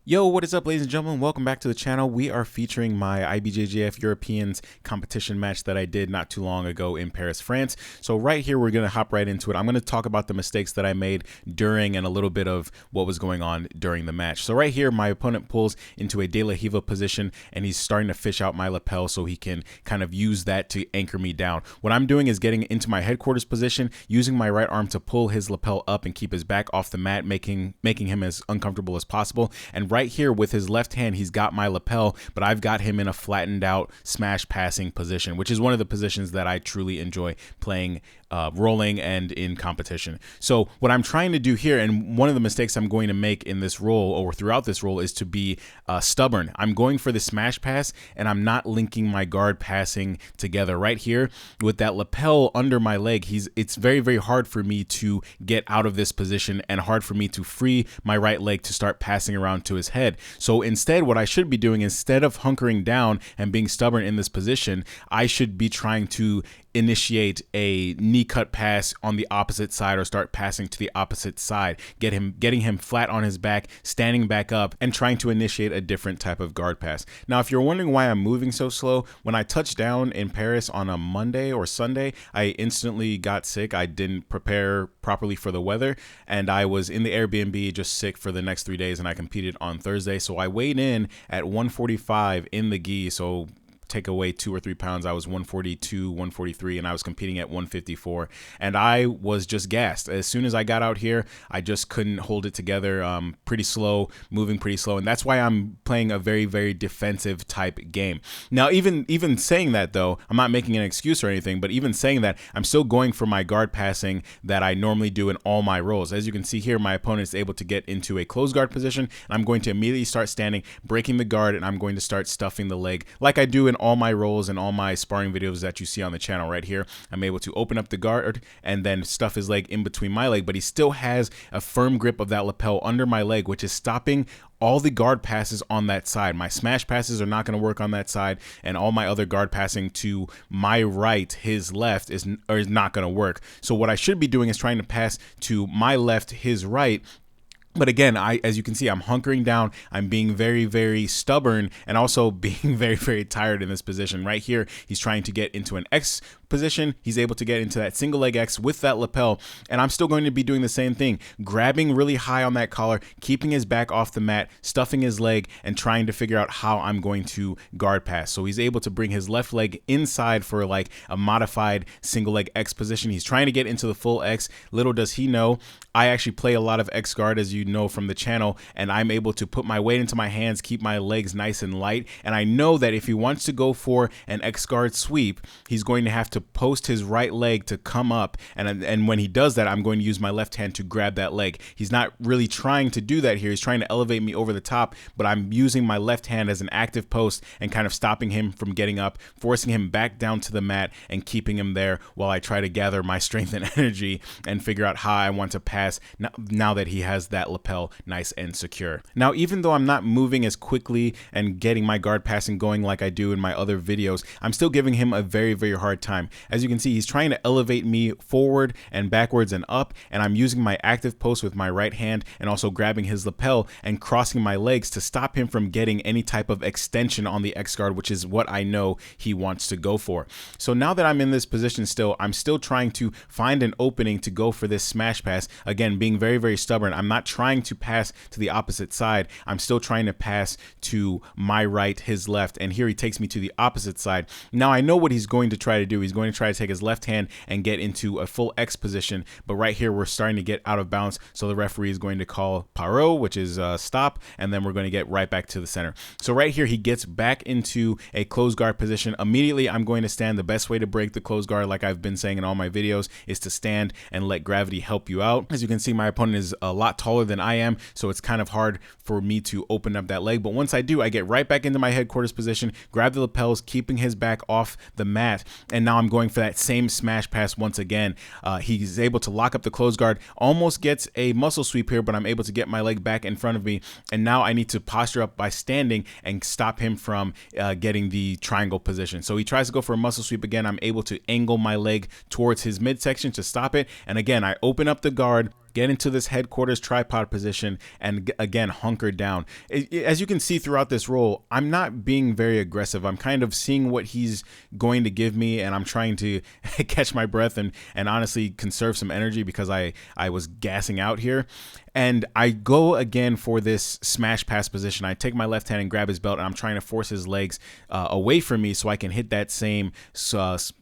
Yo, what is up, ladies and gentlemen? Welcome back to the channel. We are featuring my IBJJF Europeans competition match that I did not too long ago in Paris, France. So right here, we're going to hop right into it. I'm going to talk about the mistakes that I made during and a little bit of what was going on during the match. So right here, my opponent pulls into a de la Hiva position and he's starting to fish out my lapel so he can kind of use that to anchor me down. What I'm doing is getting into my headquarters position, using my right arm to pull his lapel up and keep his back off the mat, making him as uncomfortable as possible. And right here with his left hand, he's got my lapel, but I've got him in a flattened out smash passing position, which is one of the positions that I truly enjoy playing rolling and in competition. So what I'm trying to do here, and one of the mistakes I'm going to make in this roll or throughout this roll, is to be stubborn. I'm going for the smash pass and I'm not linking my guard passing together. Right here with that lapel under my leg, it's very, very hard for me to get out of this position and hard for me to free my right leg to start passing around to his head. So instead, what I should be doing, instead of hunkering down and being stubborn in this position, I should be trying to initiate a knee cut pass on the opposite side or start passing to the opposite side, getting him flat on his back, standing back up, and trying to initiate a different type of guard pass. Now, if you're wondering why I'm moving so slow, when I touched down in Paris on a Monday or Sunday, I instantly got sick. I didn't prepare properly for the weather, and I was in the Airbnb just sick for the next 3 days, and I competed on Thursday. So I weighed in at 145 in the gi, so take away 2 or 3 pounds, I was 142, 143, and I was competing at 154, and I was just gassed. As soon as I got out here, I just couldn't hold it together. Pretty slow, moving pretty slow, and that's why I'm playing a very, very defensive type game. Now, even saying that, though, I'm not making an excuse or anything, but even saying that, I'm still going for my guard passing that I normally do in all my rolls. As you can see here, my opponent is able to get into a closed guard position, and I'm going to immediately start standing, breaking the guard, and I'm going to start stuffing the leg like I do in all my rolls and all my sparring videos that you see on the channel. Right here, I'm able to open up the guard and then stuff his leg in between my leg, but he still has a firm grip of that lapel under my leg, which is stopping all the guard passes on that side. My smash passes are not going to work on that side, and all my other guard passing to my right, his left, is not going to work. So what I should be doing is trying to pass to my left, his right. But again, as you can see, I'm hunkering down. I'm being very, very stubborn and also being very, very tired in this position. Right here, he's trying to get into an X position. He's able to get into that single leg X with that lapel, and I'm still going to be doing the same thing, grabbing really high on that collar, keeping his back off the mat, stuffing his leg, and trying to figure out how I'm going to guard pass. So he's able to bring his left leg inside for like a modified single leg X position. He's trying to get into the full X. Little does he know, I actually play a lot of X guard, as you know from the channel, and I'm able to put my weight into my hands, keep my legs nice and light, and I know that if he wants to go for an X guard sweep, he's going to have to post his right leg to come up, and when he does that, I'm going to use my left hand to grab that leg. He's not really trying to do that here. He's trying to elevate me over the top, but I'm using my left hand as an active post and kind of stopping him from getting up, forcing him back down to the mat and keeping him there while I try to gather my strength and energy and figure out how I want to pass now that he has that lapel nice and secure. Now, even though I'm not moving as quickly and getting my guard passing going like I do in my other videos, I'm still giving him a very, very hard time. As you can see, he's trying to elevate me forward and backwards and up, and I'm using my active post with my right hand and also grabbing his lapel and crossing my legs to stop him from getting any type of extension on the X guard, which is what I know he wants to go for. So now that I'm in this position still, I'm still trying to find an opening to go for this smash pass. Again, being very, very stubborn. I'm not trying to pass to the opposite side. I'm still trying to pass to my right, his left, and here he takes me to the opposite side. Now I know what he's going to try to do. He's going to try to take his left hand and get into a full X position, but right here we're starting to get out of bounds, so the referee is going to call paro, which is stop, and then we're going to get right back to the center. So right here he gets back into a closed guard position. Immediately I'm going to stand. The best way to break the closed guard, like I've been saying in all my videos, is to stand and let gravity help you out. As you can see, my opponent is a lot taller than I am, so it's kind of hard for me to open up that leg. But once I do, I get right back into my headquarters position, grab the lapels, keeping his back off the mat, and now I'm going for that same smash pass once again. He's able to lock up the closed guard, almost gets a muscle sweep here, but I'm able to get my leg back in front of me, and now I need to posture up by standing and stop him from getting the triangle position. So he tries to go for a muscle sweep again. I'm able to angle my leg towards his midsection to stop it, and again, I open up the guard, get into this headquarters tripod position, and again, hunker down. As you can see throughout this roll, I'm not being very aggressive. I'm kind of seeing what he's going to give me, and I'm trying to catch my breath and honestly conserve some energy because I was gassing out here. And I go again for this smash pass position. I take my left hand and grab his belt, and I'm trying to force his legs away from me so I can hit that same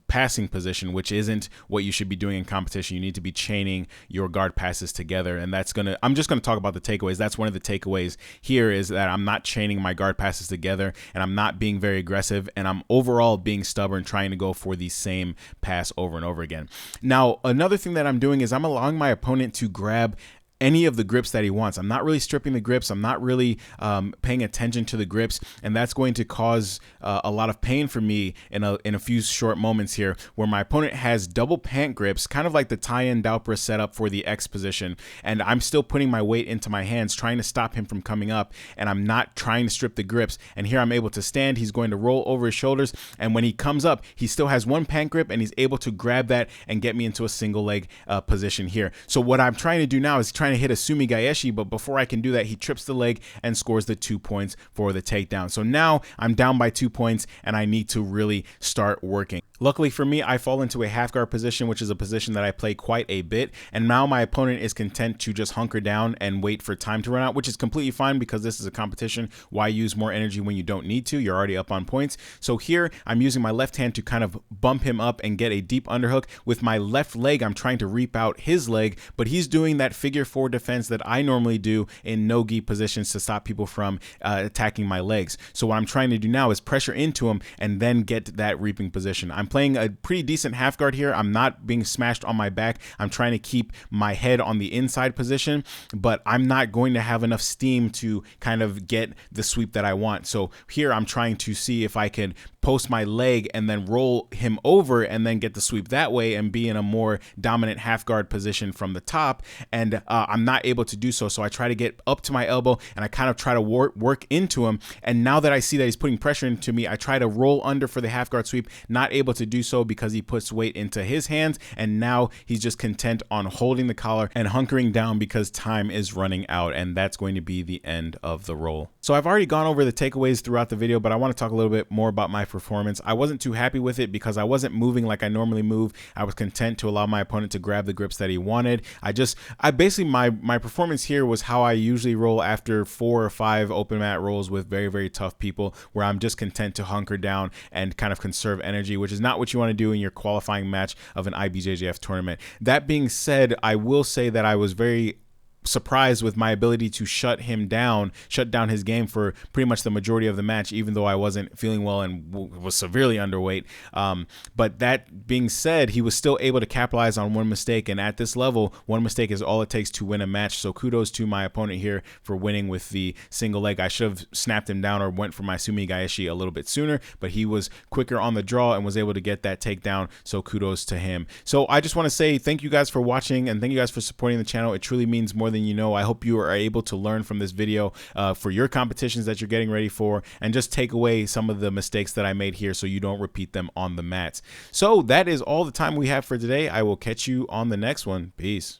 passing position, which isn't what you should be doing in competition. You need to be chaining your guard passes together, and I'm just gonna talk about the takeaways. That's one of the takeaways here, is that I'm not chaining my guard passes together, and I'm not being very aggressive, and I'm overall being stubborn, trying to go for the same pass over and over again. Now, another thing that I'm doing is I'm allowing my opponent to grab any of the grips that he wants. I'm not really stripping the grips. I'm not really paying attention to the grips, and that's going to cause a lot of pain for me in a few short moments here, where my opponent has double pant grips, kind of like the tie-in Daupra setup for the X position, and I'm still putting my weight into my hands, trying to stop him from coming up, and I'm not trying to strip the grips. And here I'm able to stand. He's going to roll over his shoulders, and when he comes up, he still has one pant grip, and he's able to grab that and get me into a single leg position here. So what I'm trying to do now is trying to hit a Sumi Gaeshi, but before I can do that, he trips the leg and scores the 2 points for the takedown. So now I'm down by 2 points, and I need to really start working. Luckily for me, I fall into a half guard position, which is a position that I play quite a bit, and now my opponent is content to just hunker down and wait for time to run out, which is completely fine because this is a competition. Why use more energy when you don't need to? You're already up on points. So here I'm using my left hand to kind of bump him up and get a deep underhook. With my left leg, I'm trying to reap out his leg, but he's doing that figure 4 defense that I normally do in no-gi positions to stop people from attacking my legs. So what I'm trying to do now is pressure into him and then get that reaping position. I'm playing a pretty decent half guard here. I'm not being smashed on my back. I'm trying to keep my head on the inside position, but I'm not going to have enough steam to kind of get the sweep that I want. So here I'm trying to see if I can post my leg and then roll him over and then get the sweep that way and be in a more dominant half guard position from the top. And I'm not able to do so. So I try to get up to my elbow and I kind of try to work into him. And now that I see that he's putting pressure into me, I try to roll under for the half guard sweep, not able to do so because he puts weight into his hands. And now he's just content on holding the collar and hunkering down because time is running out. And that's going to be the end of the roll. So I've already gone over the takeaways throughout the video, but I want to talk a little bit more about my performance. I wasn't too happy with it because I wasn't moving like I normally move. I was content to allow my opponent to grab the grips that he wanted. I basically, my performance here was how I usually roll after 4 or 5 open mat rolls with very, very tough people, where I'm just content to hunker down and kind of conserve energy, which is not what you want to do in your qualifying match of an IBJJF tournament. That being said, I will say that I was very surprised with my ability to shut down his game for pretty much the majority of the match, even though I wasn't feeling well and was severely underweight. But that being said, he was still able to capitalize on one mistake, and at this level, one mistake is all it takes to win a match. So kudos to my opponent here for winning with the single leg. I should have snapped him down or went for my Sumi Gaeshi a little bit sooner, but he was quicker on the draw and was able to get that takedown, so kudos to him. So I just want to say thank you guys for watching, and thank you guys for supporting the channel. It truly means more than you know. I hope you are able to learn from this video for your competitions that you're getting ready for, and just take away some of the mistakes that I made here so you don't repeat them on the mats. So that is all the time we have for today. I will catch you on the next one. Peace.